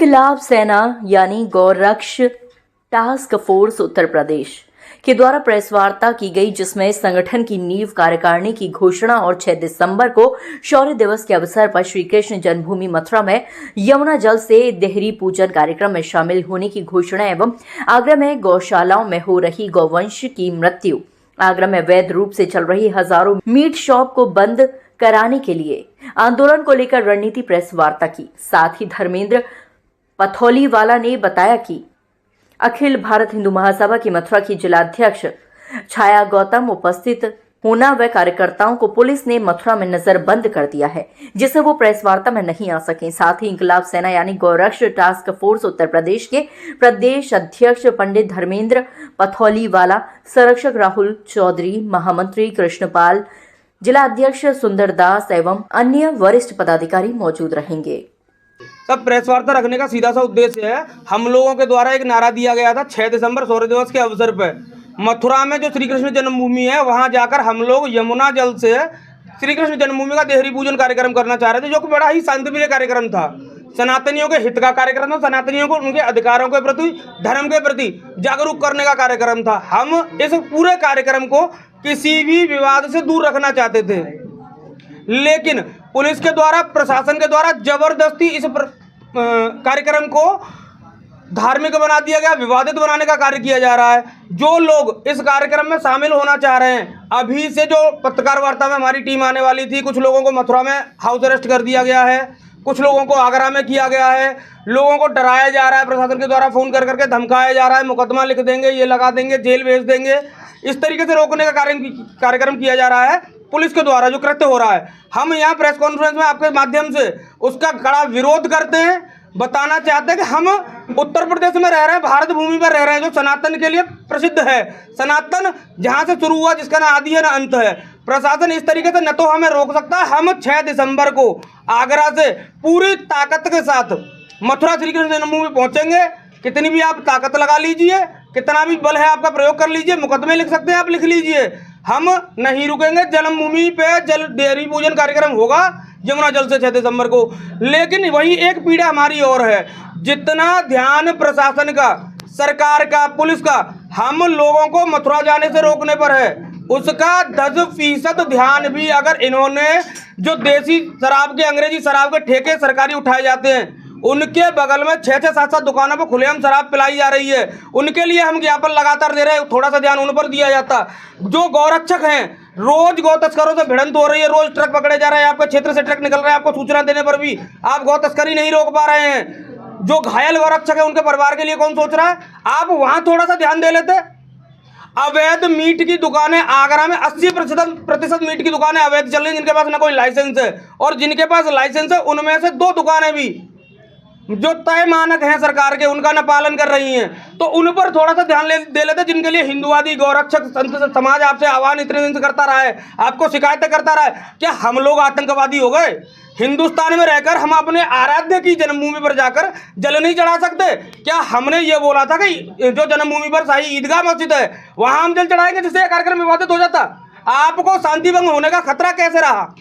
इंकलाब सेना यानी गौरक्ष task force Uttar Pradesh के द्वारा प्रेस वार्ता की गई, जिसमें संगठन की नींव कार्यकारिणी की घोषणा और 6 दिसंबर को शौर्य दिवस के अवसर पर श्री कृष्ण जन्मभूमि मथुरा में यमुना जल से देहरी पूजन कार्यक्रम में शामिल होने की घोषणा एवं आगरा में गौशालाओं में हो रही गौवंश की मृत्यु, आगरा में वैध रूप से चल रही हजारों मीट शॉप को बंद कराने के लिए आंदोलन को लेकर रणनीति प्रेस वार्ता की। साथ ही धर्मेंद्र पथौलीवाला ने बताया कि अखिल भारत हिंदू महासभा की मथुरा की जिलाध्यक्ष छाया गौतम उपस्थित होना व कार्यकर्ताओं को पुलिस ने मथुरा में नजरबंद कर दिया है, जिससे वो प्रेस वार्ता में नहीं आ सके। साथ ही इंकलाब सेना यानी गौरक्ष टास्क फोर्स उत्तर प्रदेश के प्रदेश अध्यक्ष पंडित धर्मेंद्र पथौलीवाला, संरक्षक राहुल चौधरी, महामंत्री कृष्णपाल, जिला अध्यक्ष सुंदरदास एवं अन्य वरिष्ठ पदाधिकारी मौजूद रहेंगे। सब प्रेस वार्ता रखने का सीधा सा उद्देश्य है, हम लोगों के द्वारा एक नारा दिया गया था 6 दिसंबर शौर्य दिवस के अवसर पर मथुरा में जो श्री कृष्ण जन्मभूमि है वहां जाकर हम लोग यमुना जल से श्री कृष्ण जन्मभूमि का देहरी पूजन कार्यक्रम करना चाह रहे थे, जो कि बड़ा ही शांतिप्रिय कार्यक्रम था। सनातनियों के हित का कार्यक्रम था, सनातनियों को उनके अधिकारों के प्रति, धर्म के प्रति जागरूक करने का कार्यक्रम था। हम इस पूरे कार्यक्रम को किसी भी विवाद से दूर रखना चाहते थे, लेकिन पुलिस के द्वारा, प्रशासन के द्वारा जबरदस्ती इस कार्यक्रम को धार्मिक बना दिया गया, विवादित बनाने का कार्य किया जा रहा है। जो लोग इस कार्यक्रम में शामिल होना चाह रहे हैं, अभी से जो पत्रकार वार्ता में हमारी टीम आने वाली थी, कुछ लोगों को मथुरा में हाउस अरेस्ट कर दिया गया है, कुछ लोगों को आगरा में किया गया है, लोगों को डराया जा रहा है, प्रशासन के द्वारा फोन कर करके धमकाया जा रहा है, मुकदमा लिख देंगे, ये लगा देंगे, जेल भेज देंगे, इस तरीके से रोकने का कार्यक्रम किया जा रहा है पुलिस के द्वारा, जो कृत्य हो रहा है। हम यहाँ प्रेस कॉन्फ्रेंस में आपके माध्यम से उसका कड़ा विरोध करते हैं, बताना चाहते हैं कि हम उत्तर प्रदेश में रह रहे हैं, भारत भूमि पर रह रहे हैं, जो सनातन के लिए प्रसिद्ध है। सनातन जहाँ से शुरू हुआ, जिसका ना आदि है ना अंत है। प्रशासन इस तरीके से न तो हमें रोक सकता है। हम 6 दिसंबर को आगरा से पूरी ताकत के साथ मथुरा श्री कृष्ण जन्मभूमि पहुंचेंगे। कितनी भी आप ताकत लगा लीजिए, कितना भी बल है आपका प्रयोग कर लीजिए, मुकदमे लिख सकते हैं आप, लिख लीजिए, हम नहीं रुकेंगे। जन्मभूमि पे जल देहरी पूजन कार्यक्रम होगा यमुना जल से 6 दिसंबर को। लेकिन वही एक पीड़ा हमारी और है, जितना ध्यान प्रशासन का, सरकार का, पुलिस का हम लोगों को मथुरा जाने से रोकने पर है, उसका 10% ध्यान भी अगर इन्होंने जो देसी शराब के, अंग्रेजी शराब के ठेके सरकारी उठाए जाते हैं, उनके बगल में 6-6, 7-7 दुकानों पर खुलेआम शराब पिलाई जा रही है, उनके लिए हम ज्ञापन लगातार दे रहे हैं, थोड़ा सा ध्यान उन पर दिया जाता। जो गौरक्षक हैं, रोज गौ तस्करों से भिड़ंत हो रही है, रोज ट्रक पकड़े जा रहे हैं, आपके क्षेत्र से ट्रक निकल रहे हैं, आपको सूचना देने पर भी आप गौ तस्करी नहीं रोक पा रहे हैं। जो घायल गौरक्षक है, उनके परिवार के लिए कौन सोच रहा है? आप वहां थोड़ा सा ध्यान दे लेते। अवैध मीट की दुकानें आगरा में 80% मीट की दुकानें अवैध चल रही, जिनके पास ना कोई लाइसेंस है, और जिनके पास लाइसेंस है उनमें से 2 दुकानें भी जो तय मानक हैं सरकार के, उनका न पालन कर रही हैं। तो उन पर थोड़ा सा ध्यान दे लेते, जिनके लिए हिंदुवादी गौरक्षक संत समाज आपसे आह्वान इतने दिन से करता रहा है, आपको शिकायतें करता रहा है। क्या हम लोग आतंकवादी हो गए? हिंदुस्तान में रहकर हम अपने आराध्य की जन्मभूमि पर जाकर जल नहीं चढ़ा सकते? क्या हमने ये बोला था कि जो जन्मभूमि पर शाही ईदगाह मस्जिद है वहां हम जल चढ़ाएंगे, जिससे कार्यक्रम विवादित हो जाता? आपको शांति भंग होने का खतरा कैसे रहा?